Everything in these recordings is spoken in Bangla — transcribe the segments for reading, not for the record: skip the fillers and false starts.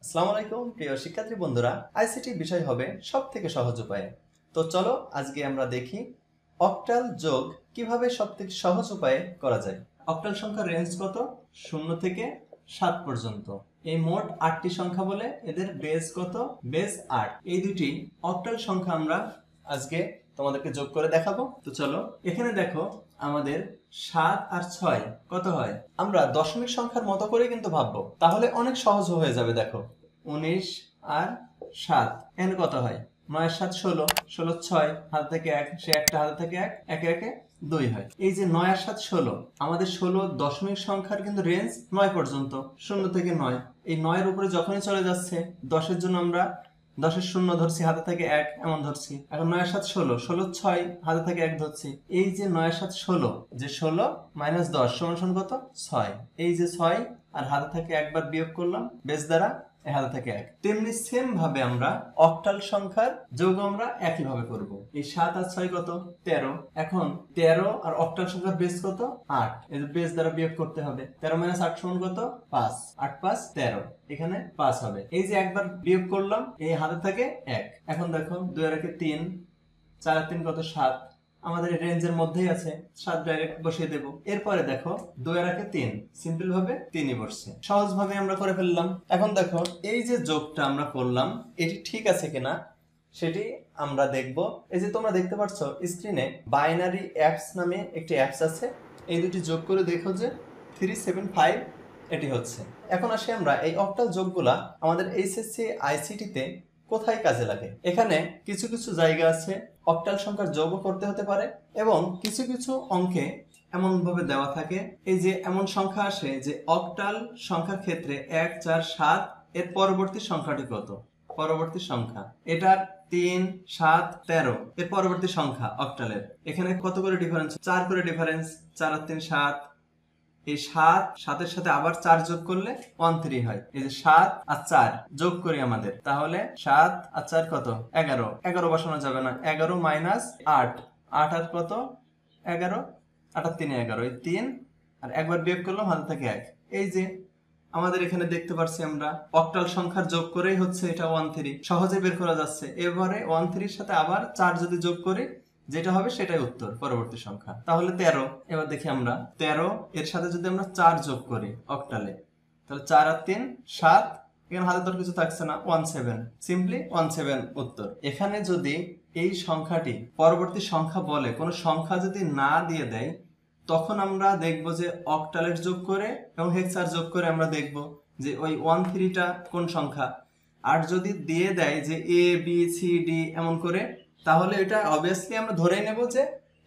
আসসালামু আলাইকুম প্রিয় শিক্ষার্থী বন্ধুরা, আইসিটি বিষয় হবে সবথেকে সহজ উপায়ে। তো চলো আজকে আমরা দেখি অক্টাল যোগ কিভাবে সবথেকে সহজ উপায়ে করা যায়। অক্টাল সংখ্যার রেঞ্জ কত? 0 থেকে 7 পর্যন্ত। এই মোট 8টি সংখ্যা বলে এদের বেস কত? বেস 8। এই দুটি অক্টাল সংখ্যা আমরা আজকে তোমাদেরকে যোগ করে দেখাবো। তো চলো এখানে দেখো আমাদের 7 আর 6 কত হয়? আমরা দশমিক সংখ্যার মতো করে কিন্তু ভাববো, তাহলে অনেক সহজ হয়ে যাবে। দেখো 19 আর 7 এখানে কত হয়? 9 আর 7 16, 16 6 হাতে থেকে 1, সে একটা হাতে থেকে 1, একে একে 2 হয়। এই যে 9 আর 7 16, আমাদের 16 দশমিক সংখ্যার কিন্তু রেঞ্জ 9 পর্যন্ত, 0 থেকে 9। এই 9 এর উপরে যখনই চলে যাচ্ছে 10 এর জন্য আমরা 10-এর 0 ধরছি, হাতে থেকে 1 এমন ধরছি। এখন 9 এর 7 16, 16 6 হাতে থেকে 1 ধরছি। এই যে 9 এর 7 16, যে 16 মাইনাস 10 সমান সমান কত? 6। এই যে 6 আর হাতে থেকে একবার বিয়োগ করলাম বেস দ্বারা, হাতে থেকে 1। তেমনি সেম ভাবে আমরা অক্টাল সংখ্যার যোগ আমরা একই ভাবে করব। এই 7 আর 6 কত? 13। এখন 13 আর অক্টাল সংখ্যার বেস কত? 8। এই যে বেস দ্বারা বিয়োগ করতে হবে। 13 মাইনাস 8 সমান কত? 5। 8 5 13, এখানে 5 হবে। এই যে একবার বিয়োগ করলাম, এই হাতে থেকে 1। এখন দেখো 2 আর 1 3, 4 আর 3 কত? 7। আমাদের রেঞ্জের মধ্যেই আছে, 7 ডাইরেক্ট বসিয়ে দেব। এরপরে দেখো 2 এর আগে 3, সিম্পল ভাবে 3ই বসছে। সহজ ভাবে আমরা করে ফেললাম। এখন দেখো এই যে যোগটা আমরা করলাম এটি ঠিক আছে কিনা সেটি আমরা দেখব। এই যে তোমরা দেখতে পাচ্ছ স্ক্রিনে বাইনারি অ্যাপস নামে একটি অ্যাপস আছে। এই দুটি যোগ করে দেখো যে 375 এটি হচ্ছে। এখন আসি আমরা এই অক্টাল যোগগুলা আমাদের এইচএসসি আইসিটিতে কোথায় কাজে লাগে। এখানে কিছু কিছু জায়গা আছে অক্টাল সংখ্যার যোগও করতে হতে পারে, এবং কিছু কিছু অঙ্কে এমন ভাবে দেওয়া থাকে, এই যে এমন সংখ্যা আসে যে অক্টাল সংখ্যার ক্ষেত্রে 1 4 7 এর পরবর্তী সংখ্যাটি কত? পরবর্তী সংখ্যা এটার 3 7 13 এর পরবর্তী সংখ্যা অক্টালের এখানে কত করে ডিফারেন্স? 4 করে ডিফারেন্স। 4 আর 3 7। এই 7 এর সাথে আবার 4 যোগ করলে 13 হয়। এই যে 7 আর 4 যোগ করি আমাদের, তাহলে 7 আর 4 কত? 11। 11 বসানো যাবে না, 11 মাইনাস 8। 8 আর কত? 11। 8 আর 3 11, এই 3 আর একবার বিয়োগ করলাম, হাতে থেকে 1। এই যে আমাদের এখানে দেখতে পাচ্ছি আমরা অক্টাল সংখ্যার যোগ করেই হচ্ছে এটা 13, সহজে বের করা যাচ্ছে। এবারে 13 এর সাথে আবার 4 যদি যোগ করি, যেটা হবে সেটাই উত্তর, পরবর্তী সংখ্যা। তাহলে 13। এবার দেখি আমরা 13 এর সাথে যদি আমরা 4 যোগ করি অক্টালে, তাহলে 4 আর 3 7, এখানে হাতে তোর কিছু থাকছে না, 17। সিম্পলি 17 উত্তর। এখানে যদি এই সংখ্যাটি পরবর্তী সংখ্যা বলে কোনো সংখ্যা যদি না দিয়ে দেয়, তখন আমরা দেখব যে অক্টালের যোগ করে এবং হেক্সার যোগ করে আমরা দেখব যে ওই 13টা কোন সংখ্যা। আর যদি দিয়ে দেয় যে এ বি সি ডি এমন করে, তাহলে এটা অবভিয়াসলি আমরা ধরেই নেব যে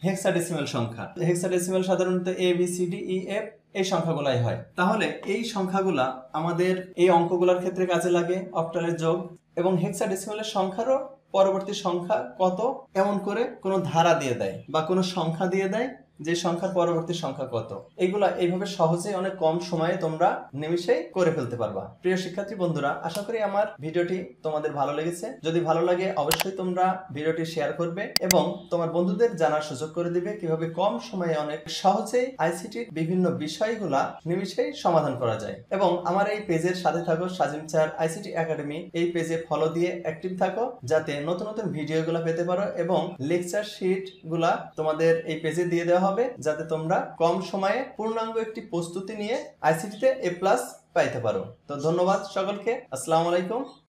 হেক্সাডেসিমাল সংখ্যা। হেক্সাডেসিমাল সাধারণত A B C D E F এই সংখ্যাগুলাই হয়। তাহলে এই সংখ্যাগুলা আমাদের এই অঙ্কগুলোর ক্ষেত্রে কাজে লাগে, অক্টালের যোগ এবং হেক্সাডেসিমালের সংখ্যারও পরবর্তী সংখ্যা কত এমন করে কোনো ধারা দিয়ে দেয় বা কোনো সংখ্যা দিয়ে দেয় যে সংখ্যার পরবর্তী সংখ্যা কত। এগুলা এইভাবে সহজে অনেক কম সময়ে তোমরা নিমিষেই করে ফেলতে পারবা। প্রিয় শিক্ষার্থী বন্ধুরা, আশা করি আমার ভিডিওটি তোমাদের ভালো লেগেছে। যদি ভালো লাগে অবশ্যই তোমরা ভিডিওটি শেয়ার করবে এবং তোমার বন্ধুদের জানার সুযোগ করে দিবে কিভাবে কম সময়ে অনেক সহজেই আইসিটির বিভিন্ন বিষয়গুলা নিমিষেই সমাধান করা যায়। এবং আমার এই পেজের সাথে থাকো, সাজিম স্যার আইসিটি একাডেমি, এই পেজে ফলো দিয়ে অ্যাক্টিভ থাকো যাতে নতুন নতুন ভিডিওগুলো পেতে পারো, এবং লেকচার শিট গুলা তোমাদের এই পেজে দিয়ে দেওয়া হবে যাতে তোমরা কম সময়ে পূর্ণাঙ্গ একটি প্রস্তুতি নিয়ে আইসিটিতে A+ পাইতে পারো। তো ধন্যবাদ সকলকে। আসসালামু আলাইকুম।